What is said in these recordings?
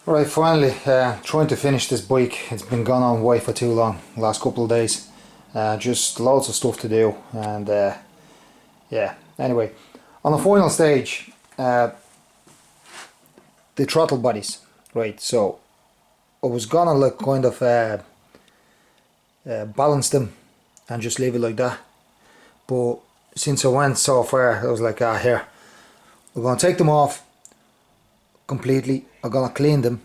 Right, finally, trying to finish this bike. It's been gone on way for too long, last couple of days. Just loads of stuff to do, and yeah, anyway, on the final stage, the throttle bodies, right, so I was gonna like kind of balance them and just leave it like that, but since I went so far, I was like, here, we're gonna take them off completely. I'm gonna clean them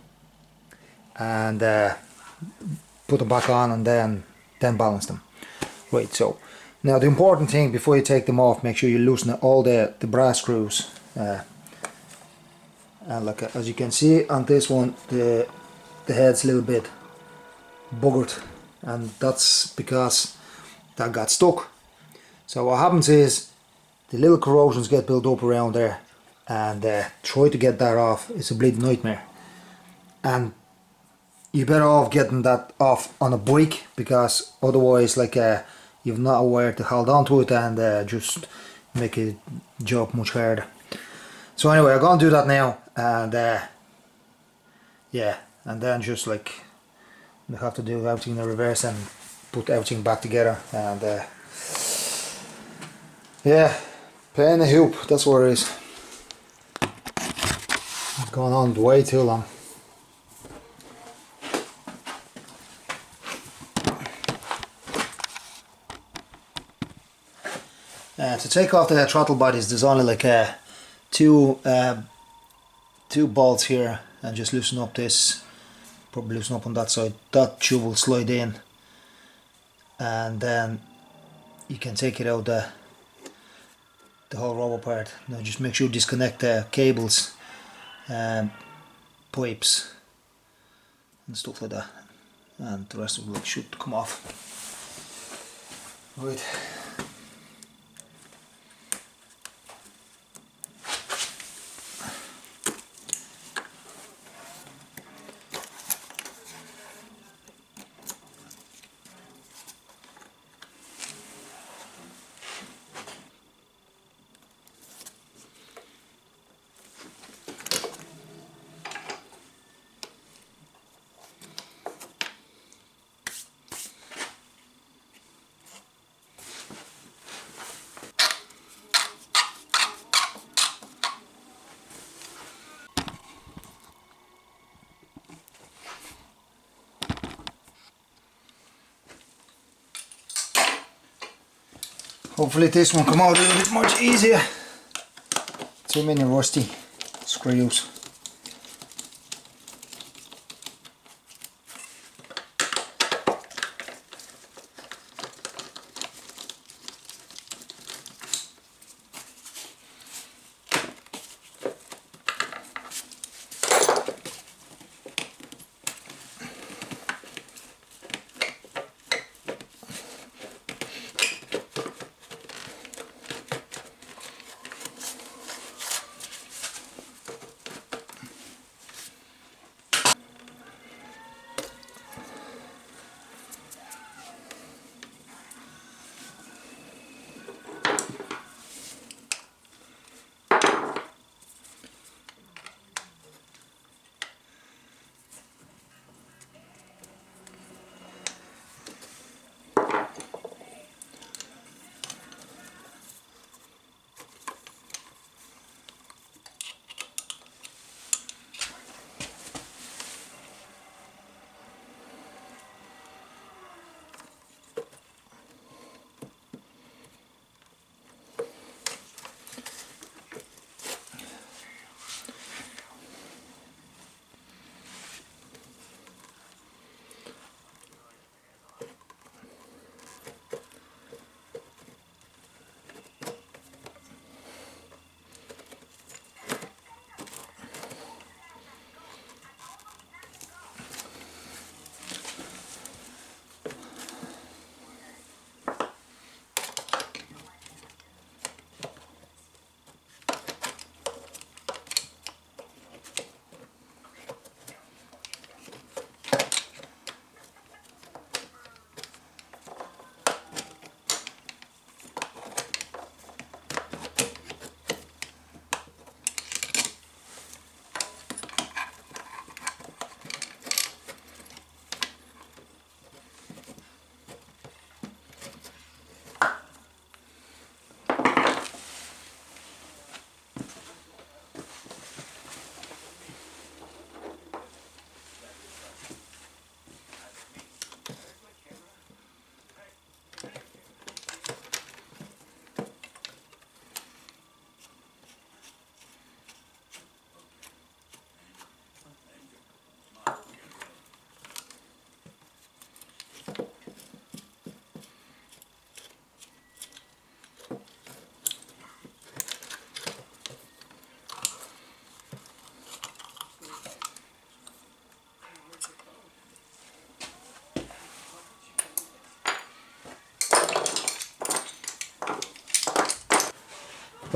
and put them back on, and then balance them. Right, so now the important thing before you take them off, make sure you loosen all the brass screws. And like as you can see on this one, the head's a little bit buggered, and that's because that got stuck. So what happens is the little corrosions get built up around there, and try to get that off. It's a bleeding nightmare, and you're better off getting that off on a bike, because otherwise like you've not a wire to hold on to it, and just make a job much harder. So anyway, I'm gonna do that now, and yeah, and then just like we have to do everything in the reverse and put everything back together, and yeah, playing a hoop, that's what it is. It's going on way too long. To take off the throttle bodies, there's only like two bolts here, and just loosen up this, probably loosen up on that side. That tube will slide in, and then you can take it out the whole rubber part. Now just make sure you disconnect the cables, pipes and stuff like that, and the rest of it should come off. Right. Hopefully this one come out a little bit much easier. Too many rusty screws.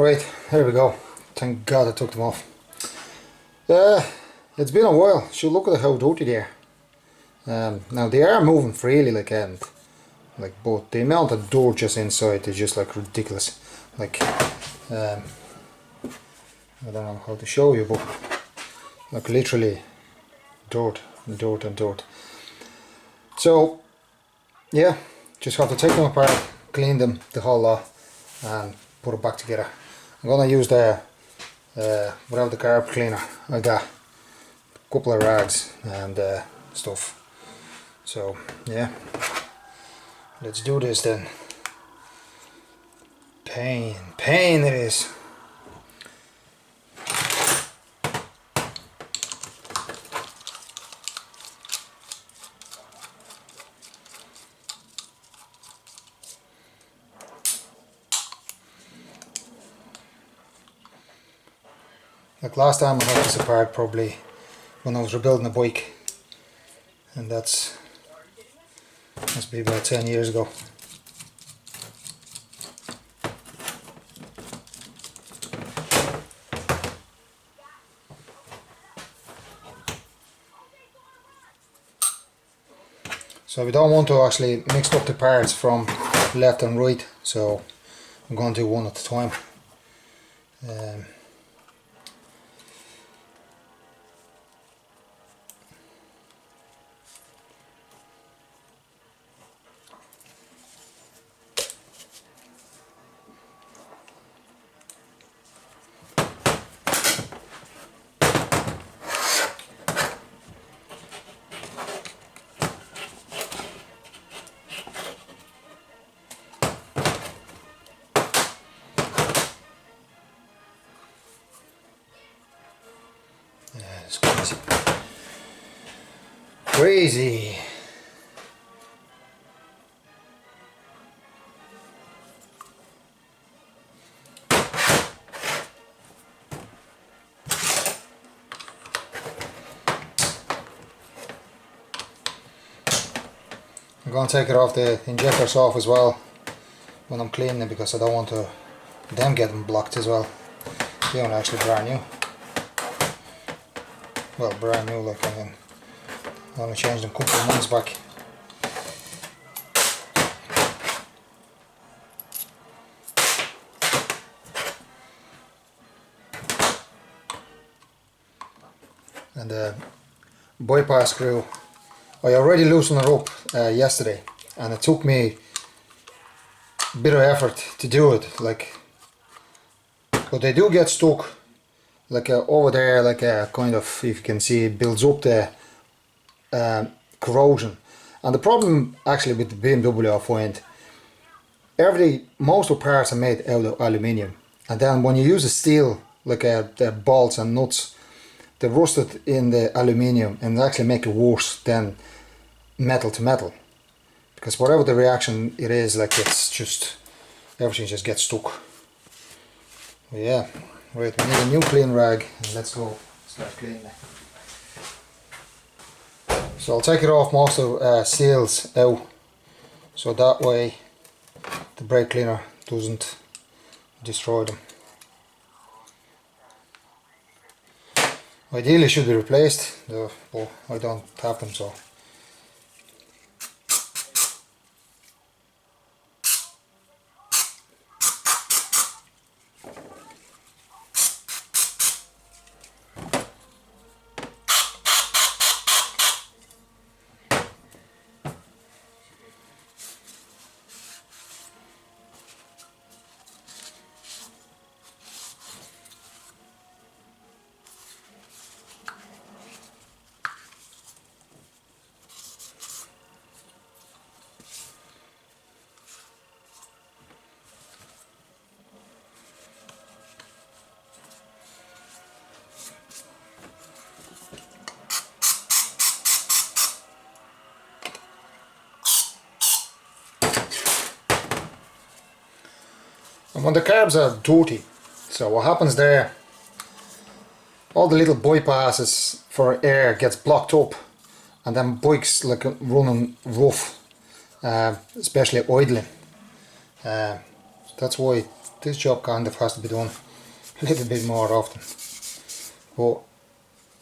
Right, here we go. Thank God I took them off. It's been a while. So look at how dirty they are. Now they are moving freely, like but the amount of dirt just inside is just like ridiculous. Like I don't know how to show you, but like literally dirt and dirt and dirt. So yeah, just have to take them apart, clean them, the whole lot, and put it back together. I'm gonna use the without the carb cleaner. I got a couple of rags and stuff. So yeah, let's do this then. Pain it is. Like last time I had this apart probably when I was rebuilding a bike, and that's must be about 10 years ago. So we don't want to actually mix up the parts from left and right, so I'm going to do one at a time. It's crazy. Crazy. I'm going to take it off the injectors off as well when I'm cleaning it, because I don't want them getting blocked as well. They aren't actually brand new. Well, brand new, like I only changed them a couple of months back. And the bypass screw, I already loosened it up yesterday, and it took me a bit of effort to do it, like, but they do get stuck. Like over there, like kind of, if you can see, it builds up the corrosion. And the problem actually with the BMW, I find, most of the parts are made out of aluminium, and then when you use the steel, like the bolts and nuts, they rusted in the aluminium and actually make it worse than metal to metal, because whatever the reaction it is, like it's just, everything just gets stuck. But yeah. Right, we need a new clean rag, and let's go start cleaning it. So I'll take it off most of seals out, so that way the brake cleaner doesn't destroy them. Ideally should be replaced, though, but I don't have them, so. And when the carbs are dirty, so what happens there, all the little bypasses for air gets blocked up, and then bikes like running rough, especially idling. That's why this job kind of has to be done a little bit more often, but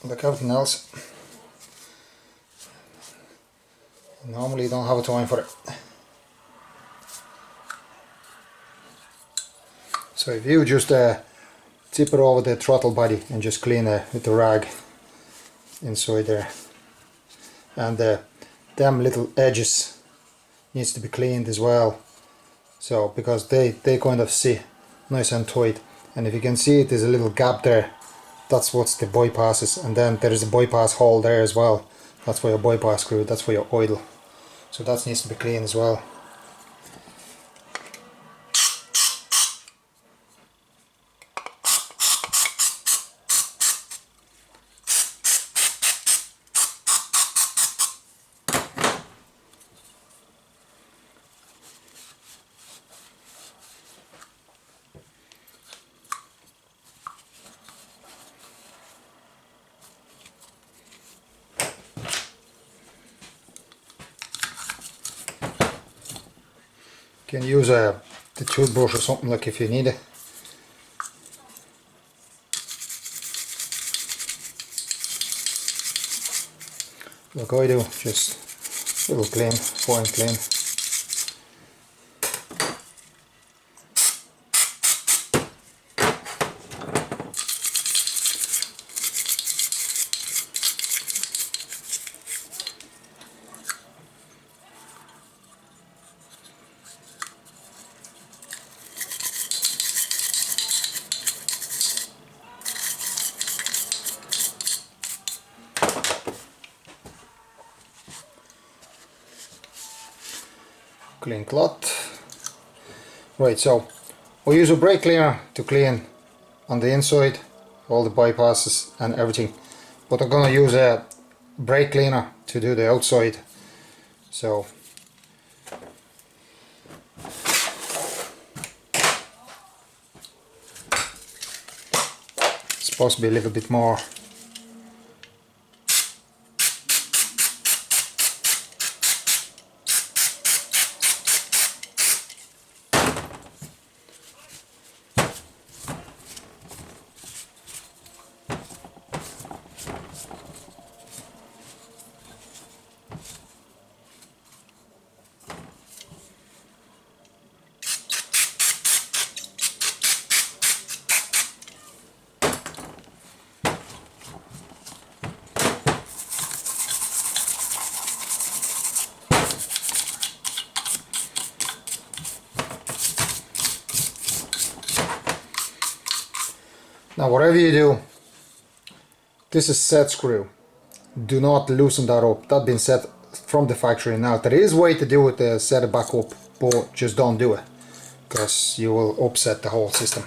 like everything else, normally you don't have a time for it. So if you just tip it over the throttle body and just clean it with the rag inside there, and them little edges needs to be cleaned as well, so because they kind of sit nice and tight, and if you can see it, there's a little gap there, that's what's the bypasses, and then there is a bypass hole there as well, that's for your bypass screw, that's for your idle, so that needs to be cleaned as well. You can use the toothbrush or something, like, if you need it. Like I do, just a little clean, fine clean. Clean cloth. Right, so we use a brake cleaner to clean on the inside, all the bypasses and everything, but I'm going to use a brake cleaner to do the outside. So it's supposed to be a little bit more. Now whatever you do, this is set screw. Do not loosen that up. That's been set from the factory. Now there is a way to do it, set it back up, but just don't do it, because you will upset the whole system.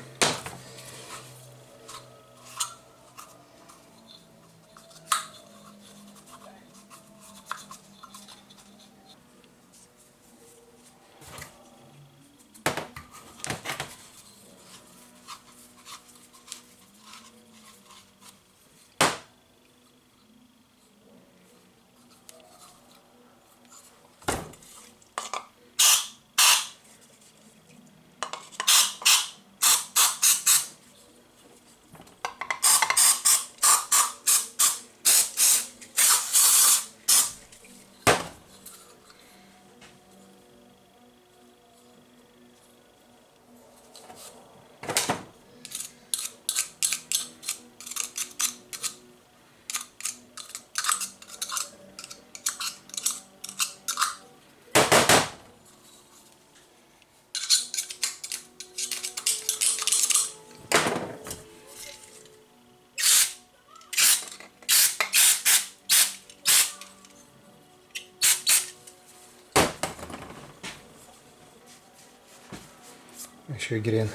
Make sure you get in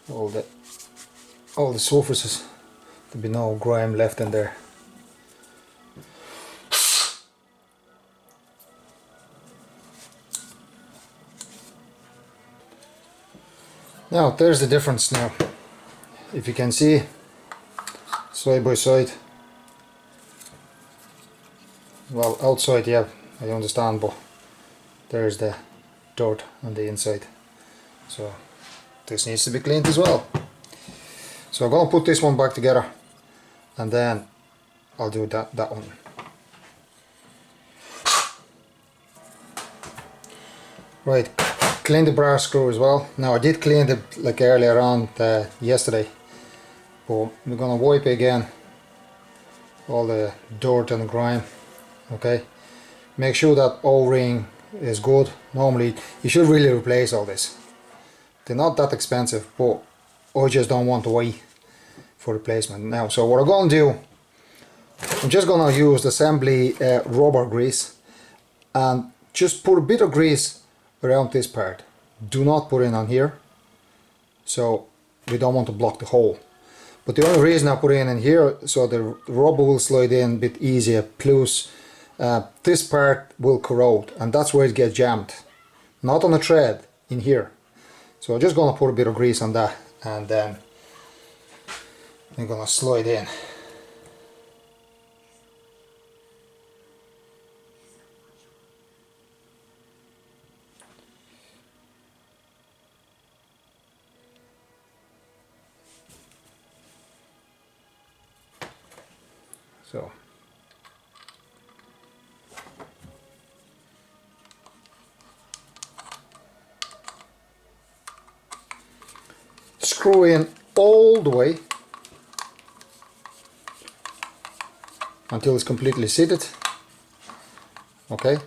all the surfaces. There'll be no grime left in there. Now there's the difference now. If you can see side by side. Well, outside, yeah, I understand, but there's the dirt on the inside. So this needs to be cleaned as well. So I'm gonna put this one back together and then I'll do that one. Right, clean the brass screw as well. Now I did clean it like earlier on yesterday, but we're gonna wipe again all the dirt and the grime. Okay, make sure that O-ring is good. Normally you should really replace all this. They're not that expensive, but I just don't want to wait for replacement now. So what I'm going to do, I'm just going to use the assembly rubber grease and just put a bit of grease around this part. Do not put it on here, so we don't want to block the hole. But the only reason I put it in here, so the rubber will slide in a bit easier, plus this part will corrode, and that's where it gets jammed, not on the thread, in here. So I'm just going to put a bit of grease on that, and then I'm going to slide in. So screw in all the way until it's completely seated. Okay,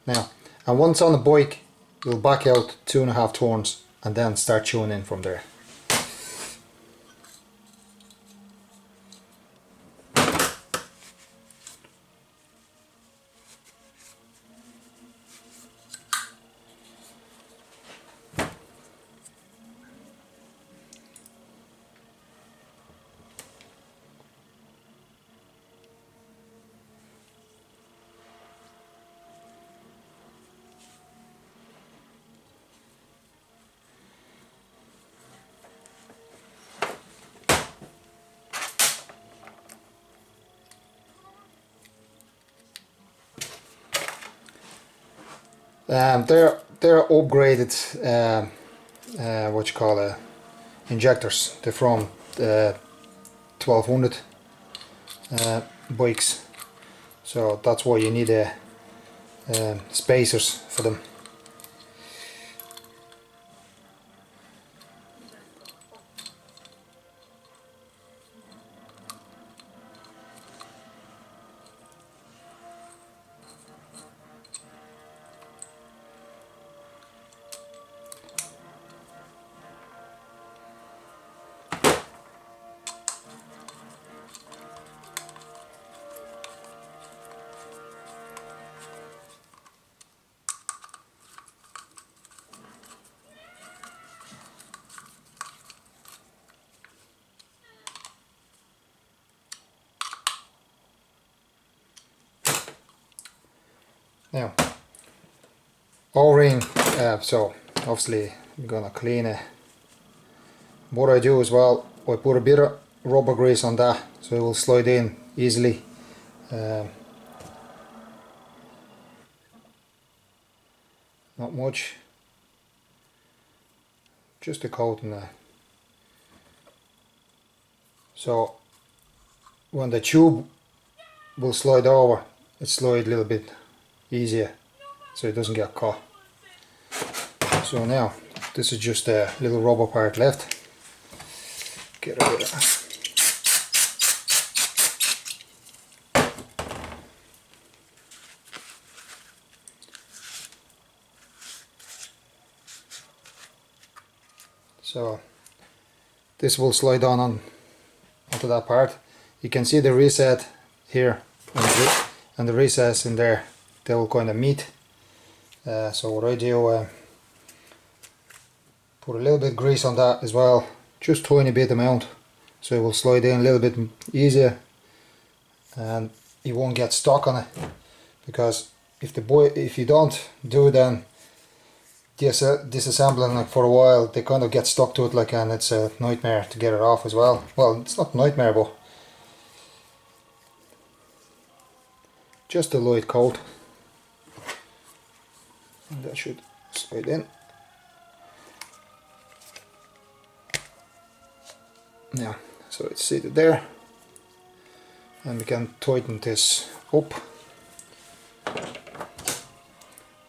now, and once on the bike you'll back out 2.5 turns and then start tuning in from there. They're upgraded what you call injectors. They're from 1200 bikes, so that's why you need spacers for them. Now, O-ring, so obviously we're gonna clean it. What I do as well, I put a bit of rubber grease on that so it will slide in easily. Not much, just a coat in there. So when the tube will slide over, it slides a little bit easier so it doesn't get caught. So now this is just a little rubber part left. Get rid of that. So this will slide onto that part. You can see the reset here and the recess in there. They will kind of meet. So what I do, put a little bit of grease on that as well, just tiny bit amount, so it will slide in a little bit easier, and you won't get stuck on it. Because if you don't do it, then disassembling it for a while, they kind of get stuck to it, like, and it's a nightmare to get it off as well. Well, it's not a nightmare, but just a light coat. And that should slide in. Yeah, so it's seated there, and we can tighten this up. I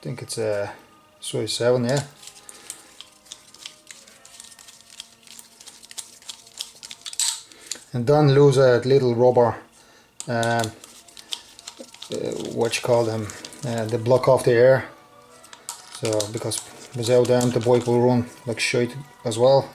think it's a size 7, yeah. And then lose a little rubber, what you call them, they block off the air. So because without them the bike will run like shite as well.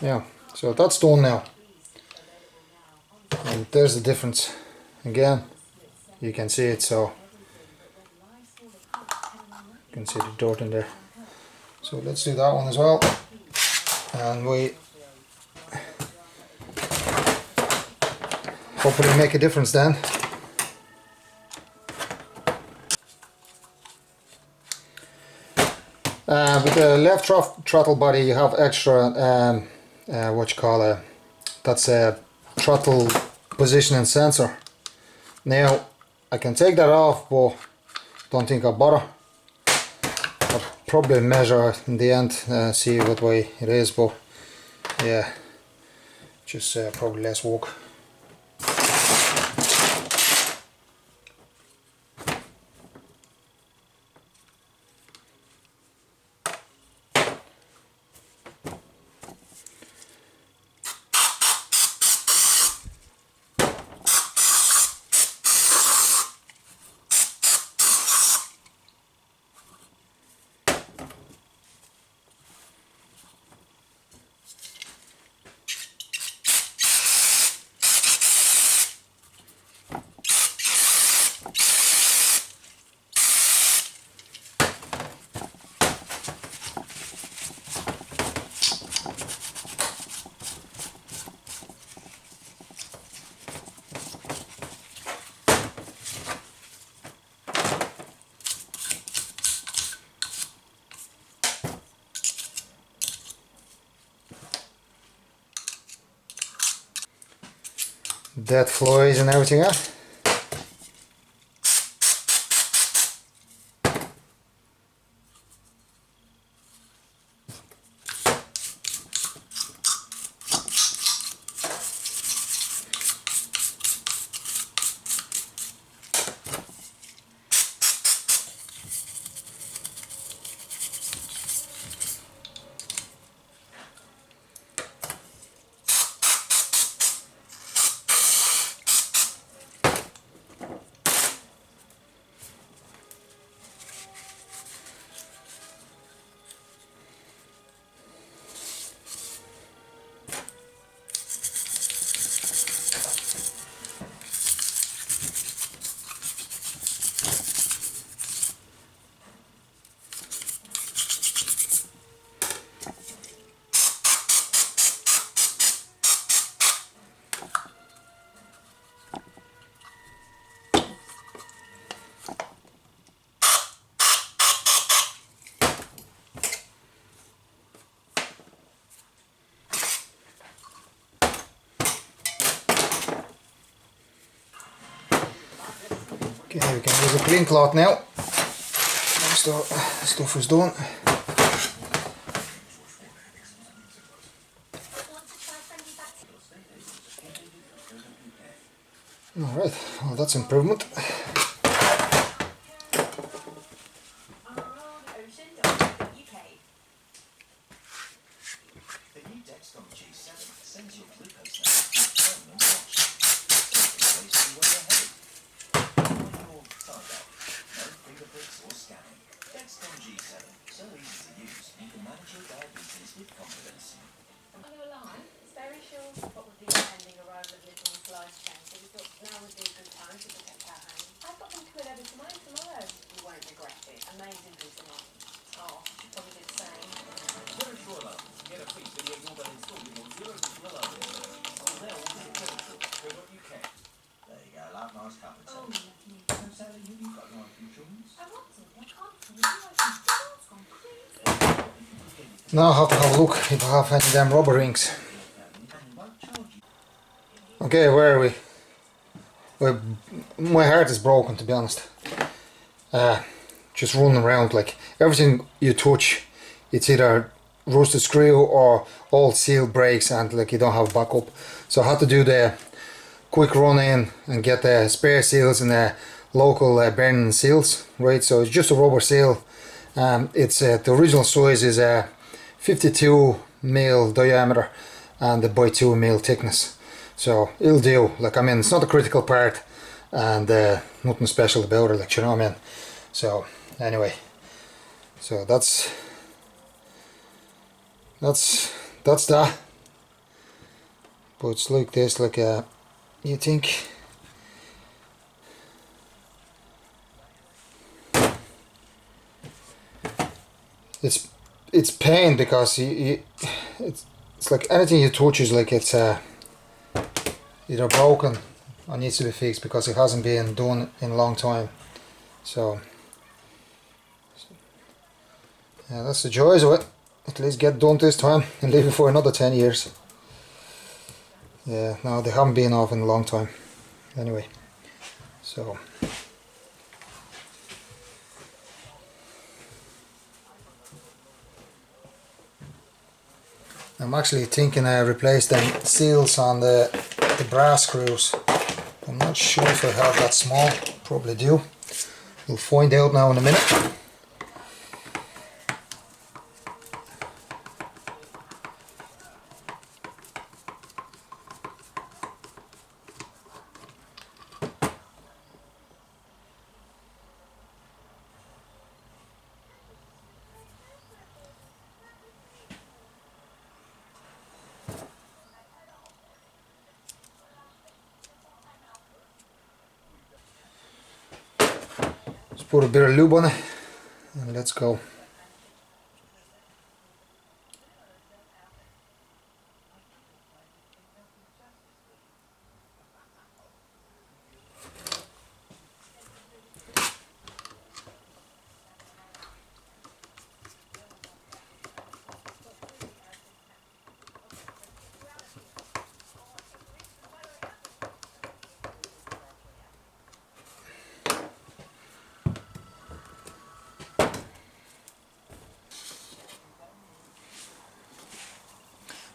Yeah, so that's done now. And there's the difference. Again, you can see it, so you can see the dirt in there. So let's do that one as well. And we hopefully make a difference then. With the left throttle body you have extra what you call that's a throttle positioning sensor. Now I can take that off, but don't think I'll bother. I'll probably measure in the end, see what way it is, but yeah, just probably less work. Dead flies and everything, huh? Okay, we can use a clean cloth now. Most of the stuff is done. Alright, well that's improvement. Now I have to have a look if I have any damn rubber rings. Okay, where are we? Well, my heart is broken, to be honest. Just running around, like everything you touch, it's either rusted screw or old seal breaks, and like you don't have backup. So I had to do the quick run in and get the spare seals in the local bearing seals, right? So it's just a rubber seal. It's the original size is 52 mil diameter and by 2 mil thickness. So it'll do. Like, I mean, it's not a critical part, and nothing special about it, like, you know what I mean? So anyway, so that's that. But it's like this, like you think it's pain, because it's like anything you touch is like it's either broken or needs to be fixed, because it hasn't been done in a long time. So yeah, that's the joys of it. At least get done this time and leave it for another 10 years. Yeah, no, they haven't been off in a long time. Anyway, so I'm actually thinking I replace them seals on the brass screws. I'm not sure if I have that small. Probably do. We'll find out now in a minute. Let's put a bit of lube on it and let's go.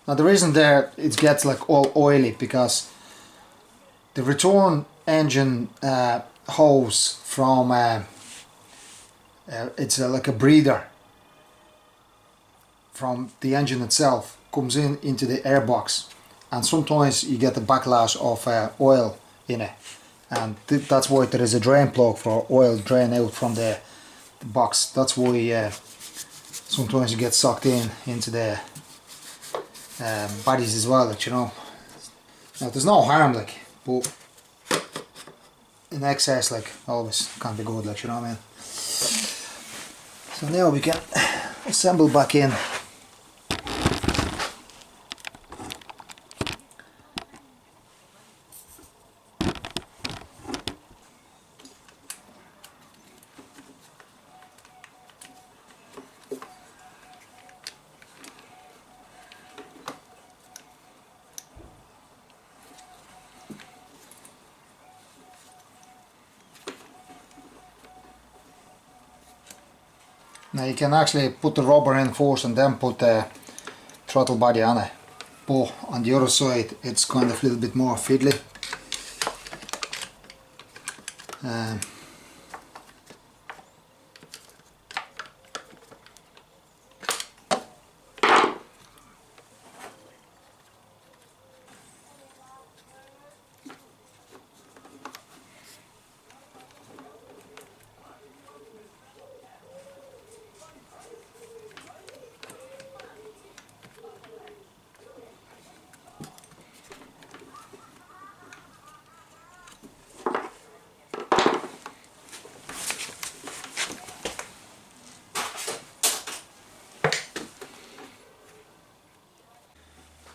Now the reason there it gets like all oily, because the return engine hose from it's like a breather from the engine itself comes into the airbox, and sometimes you get the backlash of oil in it, and that's why there is a drain plug for oil drain out from the box. That's why sometimes you get sucked into the bodies as well, like, you know. Now there's no harm, like, but in excess, like, always can't be good, like, you know what I mean. So now we can assemble back in. Now you can actually put the rubber in first and then put the throttle body on it, but on the other side it's kind of a little bit more fiddly.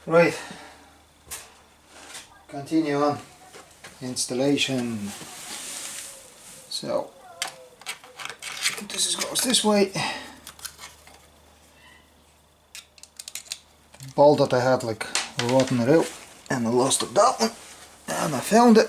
Right, continue on installation. So this goes this way. The bolt that I had like rotten it out and I lost that one. And I found it.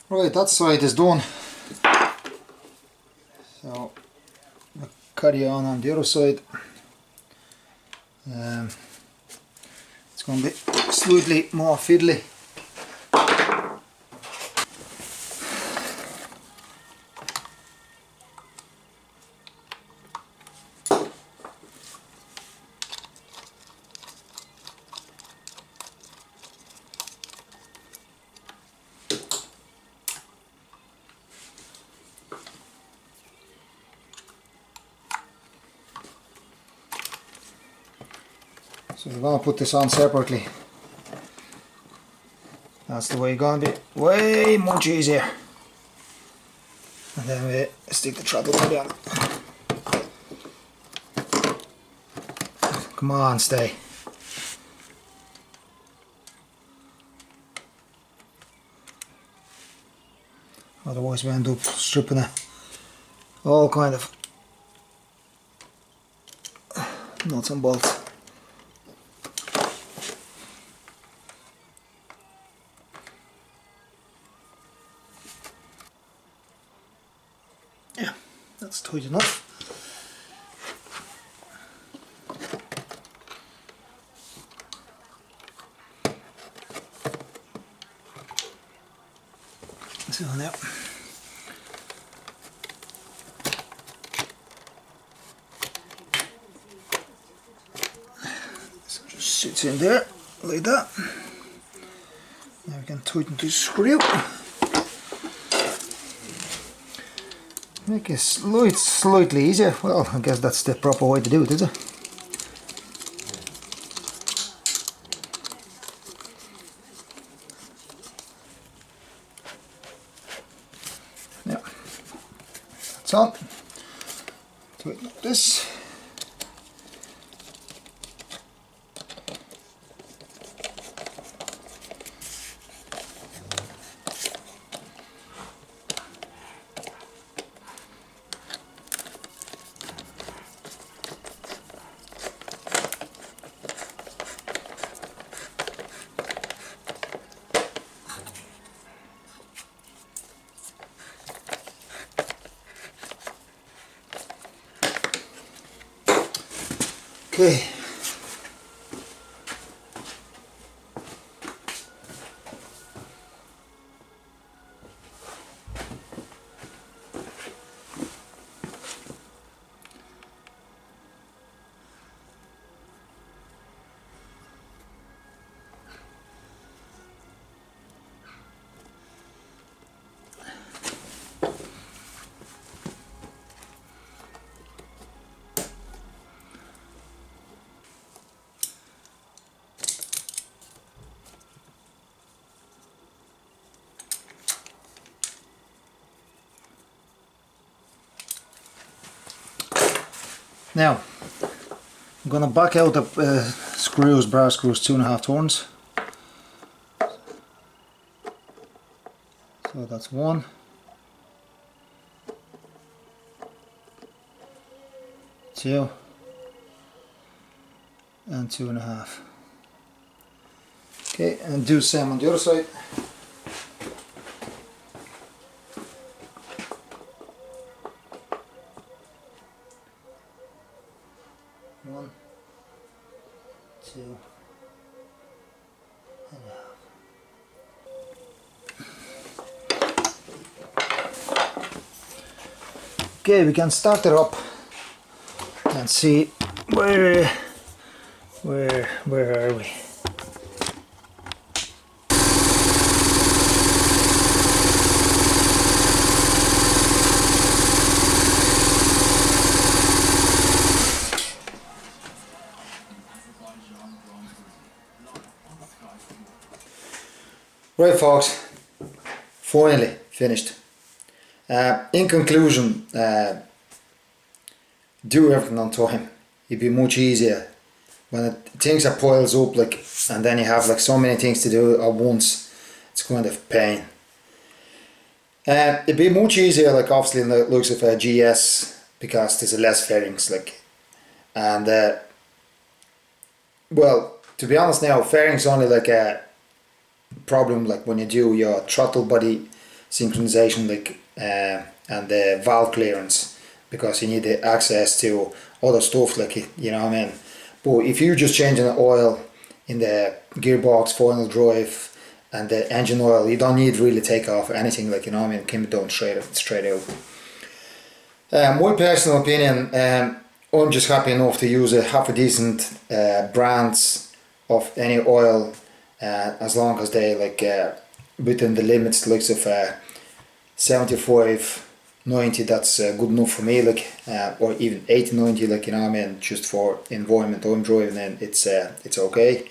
Right, that side is done. So I'll carry on the other side. It's going to be slightly more fiddly. So we're going to put this on separately. That's the way it's going to be way much easier. And then we stick the throttle down. Come on, stay. Otherwise we end up stripping it all kind of nuts and bolts. Yeah, that's tight enough. So now so just sits in there like that. Now we can tighten this screw. Make it slightly easier. Well, I guess that's the proper way to do it, is it? Yeah. That's on. Tighten up this. Okay. Now, I'm going to back out the screws, bar screws, 2.5 turns. So that's 1, 2, and 2.5. Okay, and do the same on the other side. One, 2, and a half. Okay, we can start it up and see where Where are we? Right folks, finally finished. In conclusion, do everything on time. It'd be much easier when things are piles up, like, and then you have like so many things to do at once. It's kind of pain. It'd be much easier, like obviously in the looks of a GS, because there's less fairings, like, and well, to be honest now, fairings only like a problem like when you do your throttle body synchronization, like and the valve clearance, because you need the access to other stuff, like, you know what I mean. But if you're just changing the oil in the gearbox, final drive and the engine oil, you don't need really take off anything, like, you know what I mean. It can be done straight out. My personal opinion, I'm just happy enough to use a half a decent brands of any oil, as long as they like within the limits, like of 75, 90, that's good enough for me, like, or even 80, 90, like, you know what I mean, just for environment I'm driving in, it's okay.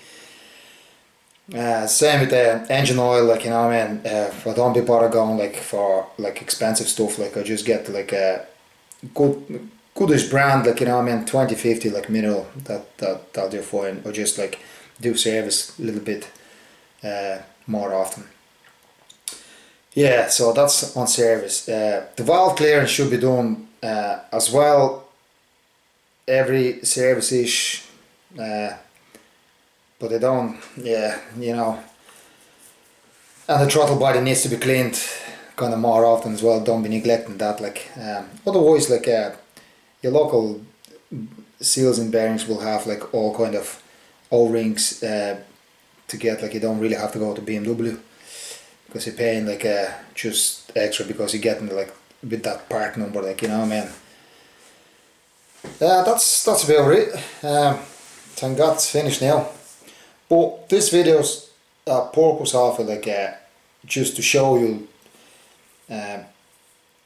Same with the engine oil, like, you know what I mean. I don't be bother going like for like expensive stuff, like I just get like a goodish brand, like, you know what I mean, 2050, like mineral, that'll do fine. Or just like do service a little bit more often. Yeah, so that's on service. The valve clearance should be done as well every service-ish, but they don't, yeah, you know. And the throttle body needs to be cleaned kind of more often as well. Don't be neglecting that, like, otherwise, like, your local seals and bearings will have like all kind of O-rings to get, like, you don't really have to go to BMW, because you're paying like just extra because you're getting like with that part number, like, you know what I mean. That's about it. Thank God it's finished now. But this video's purpose of it, like, just to show you,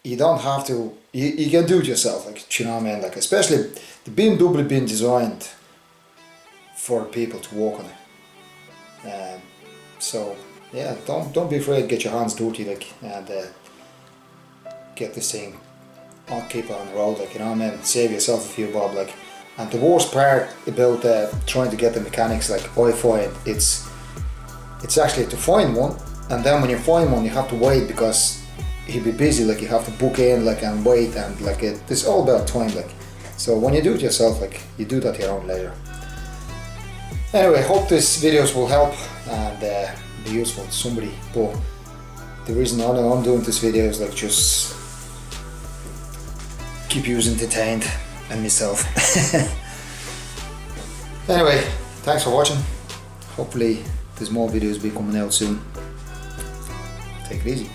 you don't have to, you can do it yourself, like, you know what I mean, like, especially the BMW being designed for people to walk on it. So yeah, don't be afraid to get your hands dirty, like, and get this thing on, keep it on the road, like, you know what I mean, save yourself a few bob, like. And the worst part about trying to get the mechanics, like, I find it's actually to find one, and then when you find one you have to wait because he'll be busy, like, you have to book in, like, and wait, and like it's all about time, like. So when you do it yourself, like, you do that your own later. Anyway, hope this videos will help and be useful to somebody. But the reason I'm doing this video is like just keep you entertained and myself. Anyway, thanks for watching. Hopefully there's more videos be coming out soon. Take it easy.